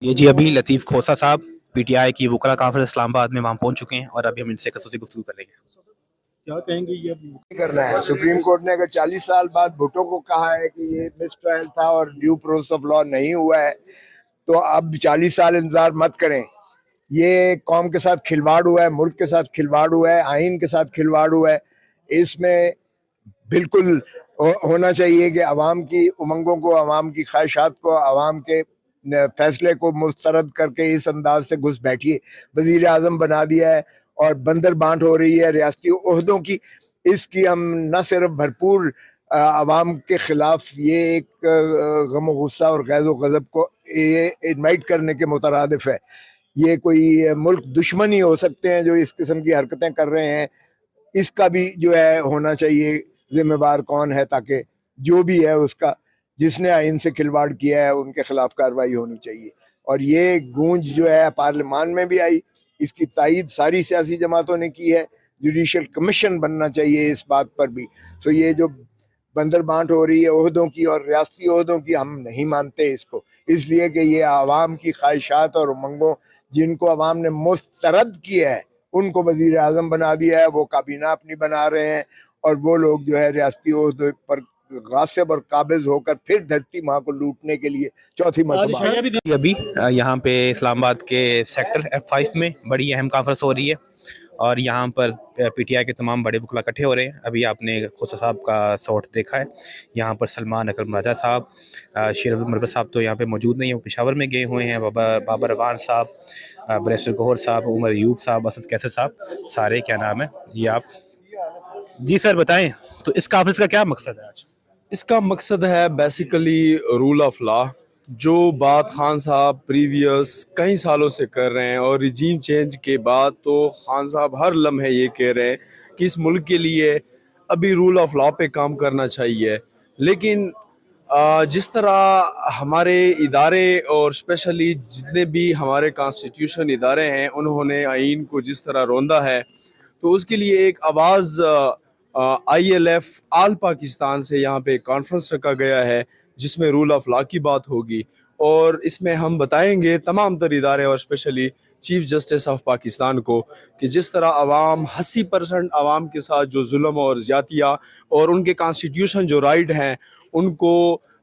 یہ جی ابھی لطیف کھوسہ صاحب پی ٹی آئی کی وکلا کانفرنس اسلام آباد میں وہاں پہنچ چکے ہیں اور ابھی ہم ان سے خصوصی گفتگو کریں گے. کیا کہیں گے یہ کرنا ہے؟ سپریم کورٹ نے اگر 40 سال بعد بھٹو کو کہا ہے کہ یہ مس ٹرائل تھا اور ڈیو پروسیس آف لا نہیں ہوا ہے تو اب 40 سال انتظار مت کریں. یہ قوم کے ساتھ کھلواڑ ہوا ہے، ملک کے ساتھ کھلواڑ ہوا ہے، آئین کے ساتھ کھلواڑ ہوا ہے. اس میں بالکل ہونا چاہیے کہ عوام کی امنگوں کو، عوام کی خواہشات کو، عوام کے فیصلے کو مسترد کر کے اس انداز سے گھس بیٹھیے. وزیر اعظم بنا دیا ہے اور بندر بانٹ ہو رہی ہے ریاستی عہدوں کی. اس کی ہم نہ صرف بھرپور عوام کے خلاف یہ ایک غم و غصہ اور غیظ و غضب کو انوائٹ کرنے کے مترادف ہے. یہ کوئی ملک دشمن ہی ہو سکتے ہیں جو اس قسم کی حرکتیں کر رہے ہیں. اس کا بھی جو ہے ہونا چاہیے ذمہ دار کون ہے، تاکہ جو بھی ہے اس کا، جس نے آئین سے کھلواڑ کیا ہے ان کے خلاف کارروائی ہونی چاہیے. اور یہ گونج جو ہے پارلیمان میں بھی آئی، اس کی تائید ساری سیاسی جماعتوں نے کی ہے. جوڈیشل کمیشن بننا چاہیے اس بات پر بھی. تو یہ جو بندر بانٹ ہو رہی ہے عہدوں کی اور ریاستی عہدوں کی، ہم نہیں مانتے اس کو، اس لیے کہ یہ عوام کی خواہشات اور امنگوں جن کو عوام نے مسترد کیا ہے ان کو وزیر اعظم بنا دیا ہے. وہ کابینہ اپنی بنا رہے ہیں اور وہ لوگ جو ہے ریاستی عہدے پر غاصب اور قابض ہو کر پھر دھرتی ماں کو لوٹنے کے لیے چوتھی مرتبہ. ابھی یہاں پہ اسلام آباد کے سیکٹر F5 میں بڑی اہم کانفرنس ہو رہی ہے اور یہاں پر پی ٹی آئی کے تمام بڑے وکلا اکٹھے ہو رہے ہیں. ابھی آپ نے کھوسہ صاحب کا سوٹ دیکھا ہے. یہاں پر سلمان اکرم راجہ صاحب، شیر عبد المرکز صاحب تو یہاں پہ موجود نہیں ہیں، وہ پشاور میں گئے ہوئے ہیں. بابر روان صاحب، بریسٹر گوہر صاحب، عمر ایوب صاحب، اسد کیسر صاحب، سارے کیا نام ہے یہ آپ جی سر بتائیں. تو اس کانفرنس کا کیا مقصد ہے آج؟ اس کا مقصد ہے بیسیکلی رول آف لا، جو بات خان صاحب پریویس کئی سالوں سے کر رہے ہیں، اور ریجیم چینج کے بعد تو خان صاحب ہر لمحے یہ کہہ رہے ہیں کہ اس ملک کے لیے ابھی رول آف لا پہ کام کرنا چاہیے. لیکن جس طرح ہمارے ادارے اور اسپیشلی جتنے بھی ہمارے کانسٹیٹیوشن ادارے ہیں انہوں نے آئین کو جس طرح روندا ہے، تو اس کے لیے ایک آواز ILF آل پاکستان سے یہاں پہ کانفرنس رکھا گیا ہے جس میں رول آف لا کی بات ہوگی. اور اس میں ہم بتائیں گے تمام تر ادارے اور especially chief justice of Pakistan کو کہ جس طرح عوام 80% عوام کے ساتھ جو ظلم اور زیاتیہ اور ان کے کانسٹیٹیوشن جو رائٹ ہیں ان کو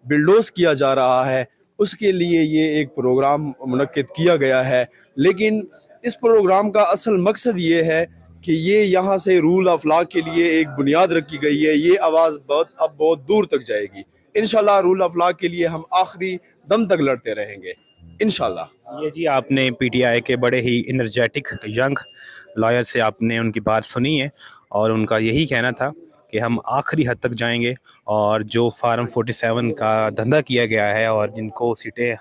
بلڈوز کیا جا رہا ہے، اس کے لیے یہ ایک پروگرام منعقد کیا گیا ہے. لیکن اس پروگرام کا اصل مقصد یہ ہے کہ یہ یہاں سے رول آف لا کے لیے ایک بنیاد رکھی گئی ہے. یہ آواز اب بہت دور تک جائے گی. انشاءاللہ رول آف لا کے لیے ہم آخری دم تک لڑتے رہیں گے انشاءاللہ. یہ جی آپ نے پی ٹی آئی کے بڑے ہی انرجیٹک ینگ لائر سے آپ نے ان کی بات سنی ہے اور ان کا یہی کہنا تھا کہ ہم آخری حد تک جائیں گے اور جو فارم 47 کا دھندا کیا گیا ہے اور جن کو سیٹیں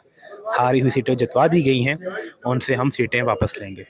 ہاری ہوئی سیٹیں جتوا دی گئی ہیں ان سے ہم سیٹیں واپس لیں گے.